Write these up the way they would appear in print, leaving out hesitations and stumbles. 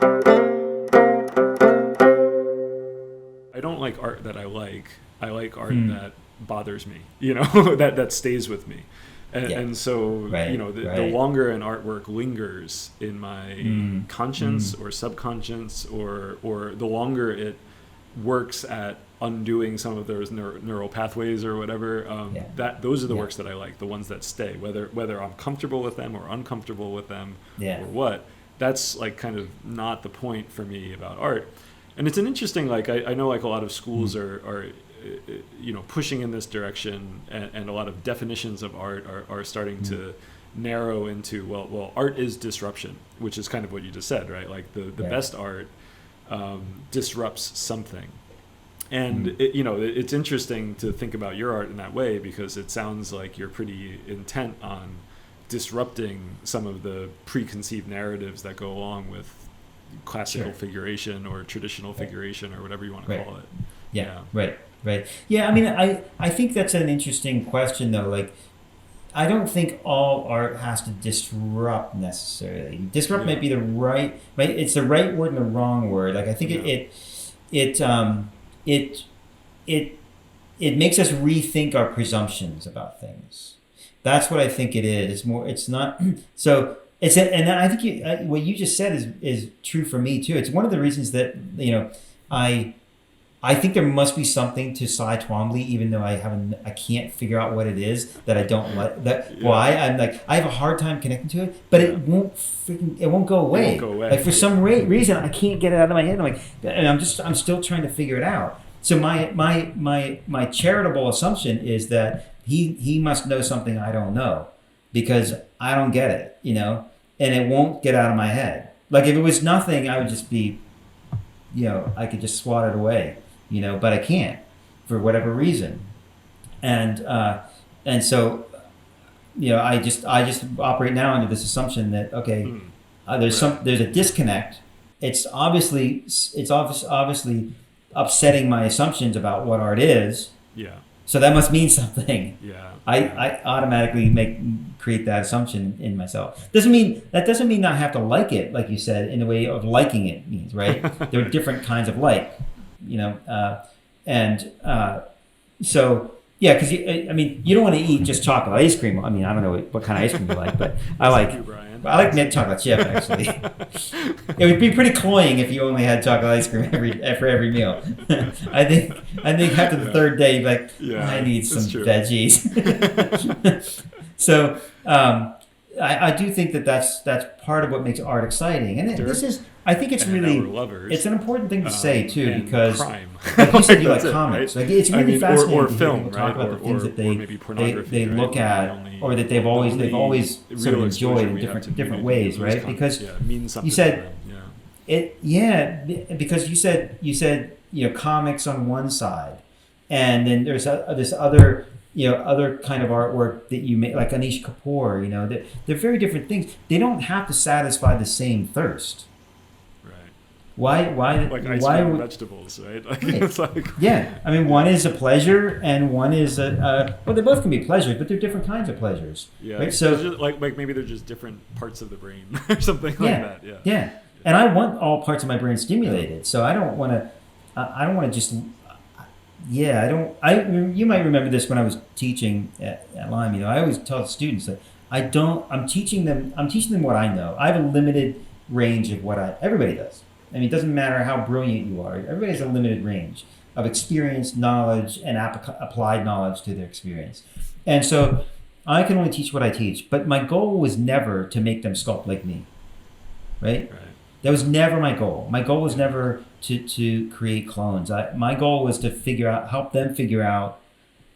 I don't like art that I like. I like art Hmm. that bothers me, that stays with me. And, Yeah. and so, Right. the Right. longer an artwork lingers in my Hmm. Hmm. conscience or subconscious, or the longer it works at undoing some of those neural pathways or whatever, Yeah. that those are the Yeah. works that I like, the ones that stay, whether I'm comfortable with them or uncomfortable with them Yeah. or what. That's like kind of not the point for me about art. And it's an interesting, like, I know like a lot of Hmm. schools are pushing in this direction, and a lot of definitions of art are starting Hmm. to narrow into, art is disruption, which is kind of what you just said, right? Like the Right. best art disrupts something. And Hmm. it's interesting to think about your art in that way, because it sounds like you're pretty intent on disrupting some of the preconceived narratives that go along with classical Sure. figuration or traditional Right. figuration or whatever you want to Right. call it. Yeah. Yeah. Right. Right. Yeah. I mean, I think that's an interesting question, though. Like, I don't think all art has to disrupt necessarily. Disrupt Yeah. might be the right. It's the right word and the wrong word. Like, I think Yeah. it it it it makes us rethink our presumptions about things. That's what I think it is. It's more. It's not. So and I think what you just said is true for me too. It's one of the reasons that I I think there must be something to Cy Twombly, even though I can't figure out what it is that I don't like. That Yeah. why I'm like I have a hard time connecting to it, but Yeah. it won't go away. It won't go away. Like for some reason I can't get it out of my head. I'm like, and I'm still trying to figure it out. So my charitable assumption is that he must know something I don't know, because I don't get it, and it won't get out of my head. Like if it was nothing, I would just be, I could just swat it away, but I can't for whatever reason, and so I just operate now under this assumption that okay, Hmm. there's a disconnect. It's obviously upsetting my assumptions about what art is, Yeah. so that must mean something. Yeah. I automatically create that assumption in myself. Doesn't mean I have to like it, like you said, in the way of liking it means, right? There are different kinds of like, and so yeah, because you don't want to eat just chocolate ice cream. I mean, I don't know what kind of ice cream you like, but Thank you, Brian. I like mint chocolate chip actually. It would be pretty cloying if you only had chocolate ice cream for every meal. I think after the third day, you'd be like, Yeah, I need that's some true. veggies. So I do think that's part of what makes art exciting, and Sure. I think it's And really our lovers. it's an important thing to say too, And because crime. like you said, you like That's it, comics. right? Like it's really fascinating or to hear film, people right? talk about the things that or maybe pornography, they right? look Where at, the only- or that they've the always only sort of real enjoyed exposure in we have to different maybe ways, those right? con- Because yeah, it means something you said to them. Yeah. because you said comics on one side, and then there's this other kind of artwork that you make, like Anish Kapoor. They're very different things. They don't have to satisfy the same thirst. Right. Why Like ice why cream and would vegetables, right? Like Right. it's like yeah? I mean, one is a pleasure, and one is well, they both can be pleasures, but they're different kinds of pleasures. yeah. Right. It's So just like maybe they're just different parts of the brain or something yeah, like that. Yeah. yeah. And I want all parts of my brain stimulated, so I don't want to. I don't want to just. Yeah, I don't. You might remember this when I was teaching at Lyme. I always tell the students that I don't. I'm teaching them what I know. I have a limited range of what everybody does. I mean, it doesn't matter how brilliant you are. Everybody has a limited range of experience, knowledge, and applied knowledge to their experience. And so I can only teach what I teach. But my goal was never to make them sculpt like me, right? Right. That was never my goal. My goal was never to create clones. My goal was to help them figure out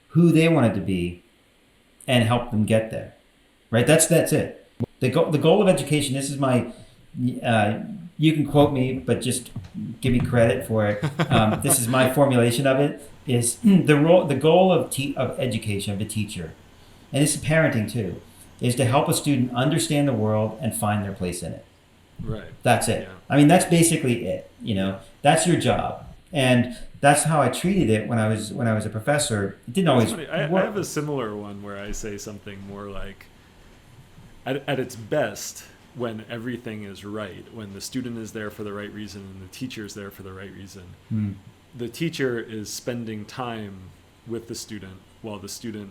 who they wanted to be, and help them get there. Right? That's it. The goal of education. This is my. You can quote me, but just give me credit for it. This is my formulation of it. Is the goal of education of a teacher, and this is parenting too, is to help a student understand the world and find their place in it. Right. That's it. Yeah. I mean, that's basically it. That's your job, and that's how I treated it when I was a professor. It didn't always It's funny. I work. have a similar one where I say something more like, at its best, when everything is right, when the student is there for the right reason and the teacher is there for the right reason. Mm. The teacher is spending time with the student while the student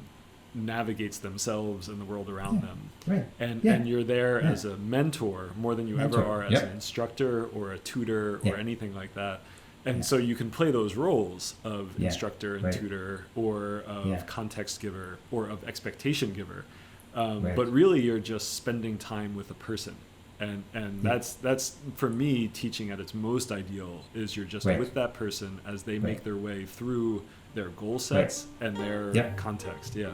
navigates themselves and the world around them. Right. And you're there Yeah. as a mentor more than you Mentor. ever are as Yep. an instructor or a tutor Yeah. or anything like that. And Yeah. so you can play those roles of Yeah. instructor and Right. tutor, or of Yeah. context giver, or of expectation giver. Right. But really you're just spending time with a person. And Yeah. that's for me, teaching at its most ideal is you're just Right. with that person as they Right. make their way through their goal sets and their Yep. context. Yeah.